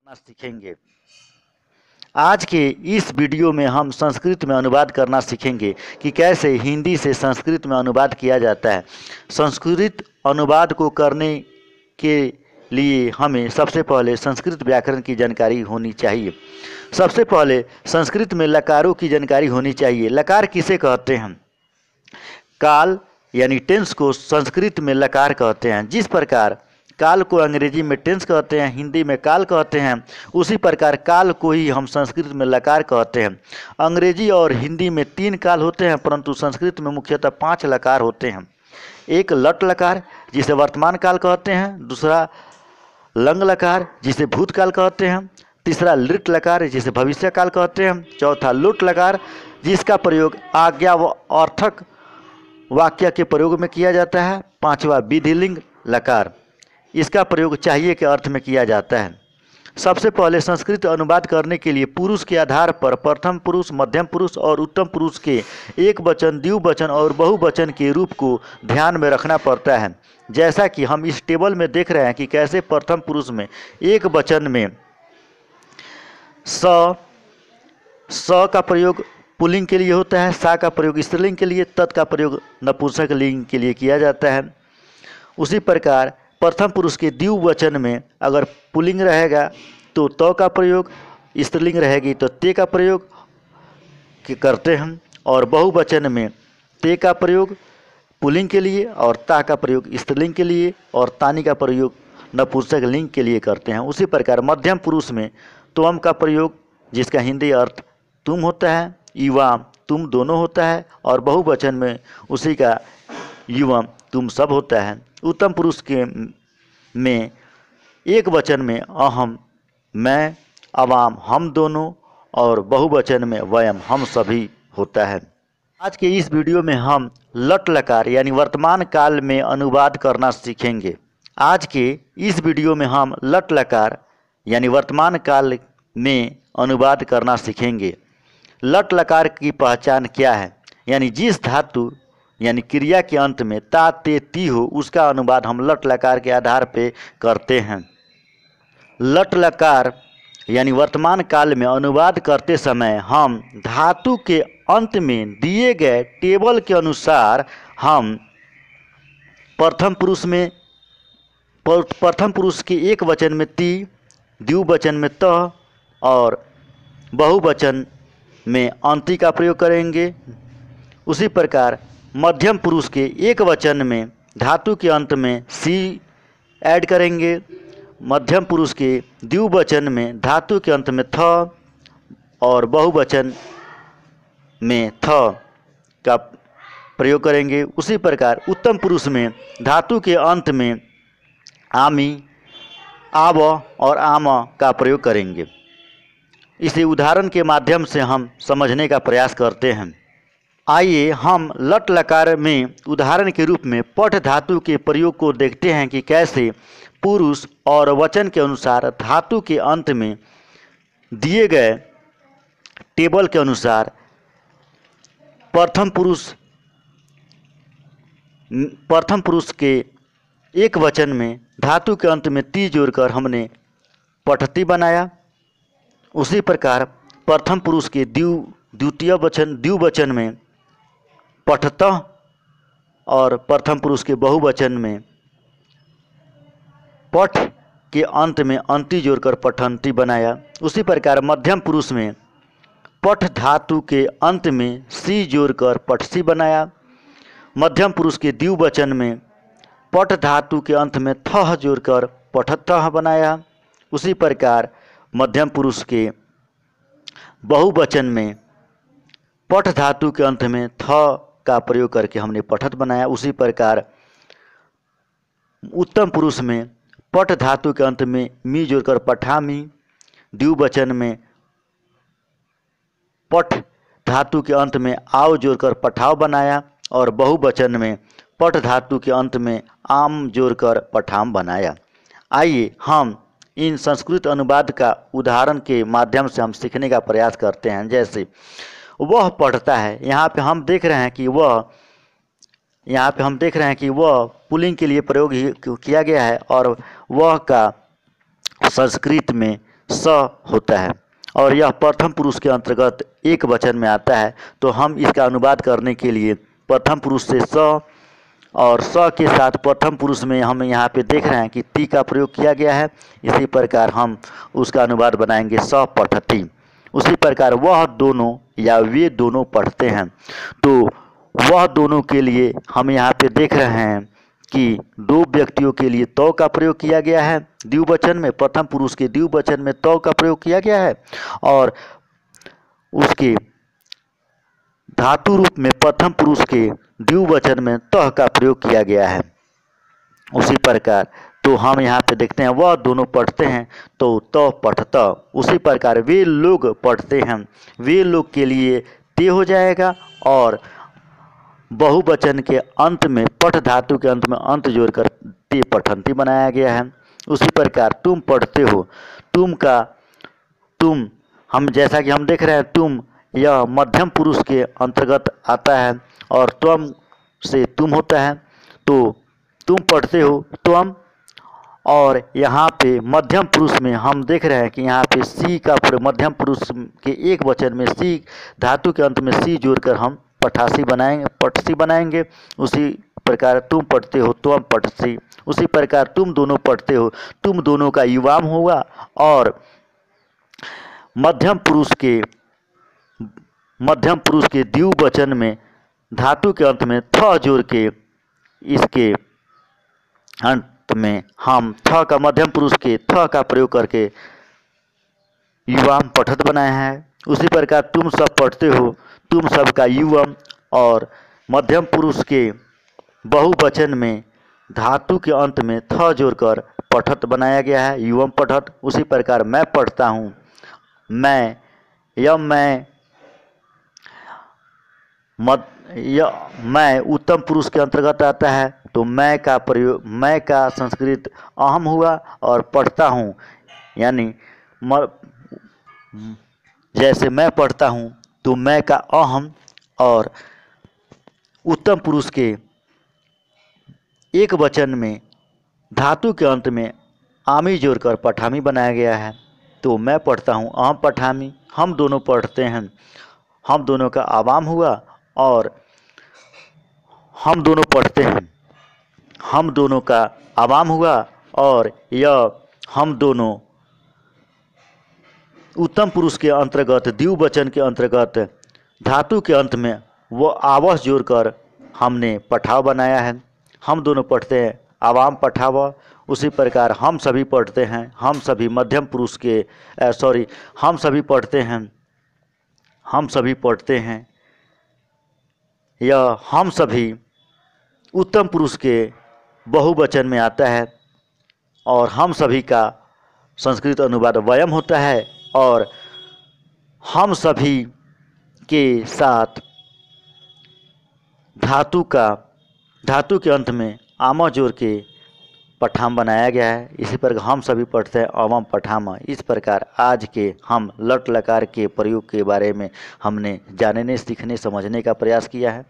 करना सीखेंगे। आज के इस वीडियो में हम संस्कृत में अनुवाद करना सीखेंगे कि कैसे हिंदी से संस्कृत में अनुवाद किया जाता है। संस्कृत अनुवाद को करने के लिए हमें सबसे पहले संस्कृत व्याकरण की जानकारी होनी चाहिए। सबसे पहले संस्कृत में लकारों की जानकारी होनी चाहिए। लकार किसे कहते हैं? काल यानी टेंस को संस्कृत में लकार कहते हैं। जिस प्रकार काल को अंग्रेजी में टेंस कहते हैं, हिंदी में काल कहते हैं, उसी प्रकार काल को ही हम संस्कृत में लकार कहते हैं। अंग्रेजी और हिंदी में 3 काल होते हैं, परंतु संस्कृत में मुख्यतः 5 लकार होते हैं। एक लट लकार जिसे वर्तमान काल कहते हैं, दूसरा लंग लकार जिसे भूतकाल कहते हैं, तीसरा लिट लकार जिसे भविष्य काल कहते हैं, चौथा लुट लकार जिसका प्रयोग आज्ञा व अर्थक वाक्य के प्रयोग में किया जाता है, पांचवा विधिलिंग लकार इसका प्रयोग चाहिए के अर्थ में किया जाता है। सबसे पहले संस्कृत अनुवाद करने के लिए पुरुष के आधार पर प्रथम पुरुष, मध्यम पुरुष और उत्तम पुरुष के एक वचन, द्विवचन और बहुवचन के रूप को ध्यान में रखना पड़ता है। जैसा कि हम इस टेबल में देख रहे हैं कि कैसे प्रथम पुरुष में एक वचन में स का प्रयोग पुल्लिंग के लिए होता है, सा का प्रयोग स्त्रीलिंग के लिए, तत् का प्रयोग नपुंसक लिंग के लिए किया जाता है। उसी प्रकार प्रथम पुरुष के द्विवचन में अगर पुल्लिंग रहेगा तो त का प्रयोग, स्त्रीलिंग रहेगी तो ते का प्रयोग करते हैं, और बहुवचन में ते का प्रयोग पुल्लिंग के लिए और ता का प्रयोग स्त्रीलिंग के लिए और तानी का प्रयोग नपुंसक लिंग के लिए करते हैं। उसी प्रकार मध्यम पुरुष में त्वम का प्रयोग जिसका हिंदी अर्थ तुम होता है, युवाम तुम दोनों होता है, और बहुवचन में उसी का युवम तुम सब होता है। उत्तम पुरुष के में एक वचन में अहम मैं, अवाम हम दोनों, और बहुवचन में वयम हम सभी होता है। आज के इस वीडियो में हम लट लकार यानी वर्तमान काल में अनुवाद करना सीखेंगे। आज के इस वीडियो में हम लट लकार यानी वर्तमान काल में अनुवाद करना सीखेंगे। लट लकार की पहचान क्या है? यानी जिस धातु यानी क्रिया के अंत में ता ते ती हो उसका अनुवाद हम लट लकार के आधार पे करते हैं। लट लकार यानी वर्तमान काल में अनुवाद करते समय हम धातु के अंत में दिए गए टेबल के अनुसार हम प्रथम पुरुष के एक वचन में ती, द्विवचन में त और बहुवचन में अंति का प्रयोग करेंगे। उसी प्रकार मध्यम पुरुष के एक वचन में धातु के अंत में सी ऐड करेंगे। मध्यम पुरुष के द्विवचन में धातु के अंत में थ और बहुवचन में थ का प्रयोग करेंगे। उसी प्रकार उत्तम पुरुष में धातु के अंत में आमी, आव और आम का प्रयोग करेंगे। इसे उदाहरण के माध्यम से हम समझने का प्रयास करते हैं। आइए हम लट लकार में उदाहरण के रूप में पठ धातु के प्रयोग को देखते हैं कि कैसे पुरुष और वचन के अनुसार धातु के अंत में दिए गए टेबल के अनुसार प्रथम पुरुष के एक वचन में धातु के अंत में ती जोड़कर हमने पठती बनाया। उसी प्रकार प्रथम पुरुष के द्विवचन में पठतः और प्रथम पुरुष के बहुवचन में पठ के अंत में अंति जोड़कर पठंती बनाया। उसी प्रकार मध्यम पुरुष में पठ धातु के अंत में सी जोड़कर पठसी बनाया। मध्यम पुरुष के द्विवचन में पठ धातु के अंत में थह जोड़कर पठतः बनाया। उसी प्रकार मध्यम पुरुष के बहुवचन में पठ धातु के अंत में थ का प्रयोग करके हमने पठत बनाया। उसी प्रकार उत्तम पुरुष में पठ धातु के अंत में मी जोड़कर पठामी, द्विवचन में पठ धातु के अंत में आव जोड़कर पठाव बनाया, और बहुवचन में पठ धातु के अंत में आम जोड़कर पठाम बनाया। आइए हम इन संस्कृत अनुवाद का उदाहरण के माध्यम से हम सीखने का प्रयास करते हैं। जैसे वह पढ़ता है, यहाँ पे हम देख रहे हैं कि वह पुल्लिंग के लिए प्रयोग किया गया है और वह का संस्कृत में स होता है और यह प्रथम पुरुष के अंतर्गत एक वचन में आता है। तो हम इसका अनुवाद करने के लिए प्रथम पुरुष से स और स के साथ प्रथम पुरुष में हम यहाँ पे देख रहे हैं कि ती का प्रयोग किया गया है। इसी प्रकार हम उसका अनुवाद बनाएंगे स पठती। उसी प्रकार वह दोनों या वे दोनों पढ़ते हैं। तो वह दोनों के लिए हम यहाँ पे देख रहे हैं कि दो व्यक्तियों के लिए तो का प्रयोग किया गया है द्विवचन में, प्रथम पुरुष के द्विवचन में तो का प्रयोग किया गया है और उसके धातु रूप में प्रथम पुरुष के द्विवचन में तह का प्रयोग किया गया है। उसी प्रकार तो हम यहाँ पे देखते हैं वह दोनों पढ़ते हैं तो तो पढ़ता। उसी प्रकार वे लोग पढ़ते हैं, वे लोग के लिए ते हो जाएगा और बहुवचन के अंत में पठ धातु के अंत में अंत जोड़कर ते पठंती बनाया गया है। उसी प्रकार तुम पढ़ते हो, तुम हम जैसा कि हम देख रहे हैं तुम यह मध्यम पुरुष के अंतर्गत आता है और त्वम से तुम होता है। तो तुम पढ़ते हो त्वम, और यहाँ पे मध्यम पुरुष में हम देख रहे हैं कि यहाँ पे सी का प्रयोग, मध्यम पुरुष के एक वचन में सी धातु के अंत में सी जोड़कर हम पठसी बनाएंगे। उसी प्रकार तुम पढ़ते हो त्वम पठसी। उसी प्रकार तुम दोनों पढ़ते हो, तुम दोनों का युवाम होगा और मध्यम पुरुष के द्विवचन में धातु के अंत में थ जोड़ के इसके अंत में हम थ का मध्यम पुरुष के थ का प्रयोग करके युवाम पठत बनाया है। उसी प्रकार तुम सब पढ़ते हो, तुम सब का युवम और मध्यम पुरुष के बहुवचन में धातु के अंत में थ जोड़कर पठत बनाया गया है, युवम पठत। उसी प्रकार मैं पढ़ता हूँ, मैं उत्तम पुरुष के अंतर्गत आता है। तो मैं का संस्कृत अहम हुआ और पढ़ता हूँ यानी जैसे मैं पढ़ता हूँ तो मैं का अहम और उत्तम पुरुष के एक वचन में धातु के अंत में आमी जोड़कर पठामी बनाया गया है। तो मैं पढ़ता हूँ अहम पठामी, हम दोनों पढ़ते हैं, हम दोनों का आवाम हुआ और हम दोनों पढ़ते हैं, हम दोनों का आवाम हुआ और यह हम दोनों उत्तम पुरुष के अंतर्गत द्विवचन के अंतर्गत धातु के अंत में वो आवश जोड़कर हमने पठाव बनाया है। हम दोनों पढ़ते हैं आवाम पठाव। उसी प्रकार हम सभी पढ़ते हैं, हम सभी मध्यम पुरुष के हम सभी पढ़ते हैं यह हम सभी उत्तम पुरुष के बहुवचन में आता है और हम सभी का संस्कृत अनुवाद वयम होता है और हम सभी के साथ धातु के अंत में आमा जोड़ के पठाम बनाया गया है। इसी प्रकार हम सभी पढ़ते हैं अवम पठामा। इस प्रकार आज के हम लट लकार के प्रयोग के बारे में हमने जानने, सीखने, समझने का प्रयास किया है।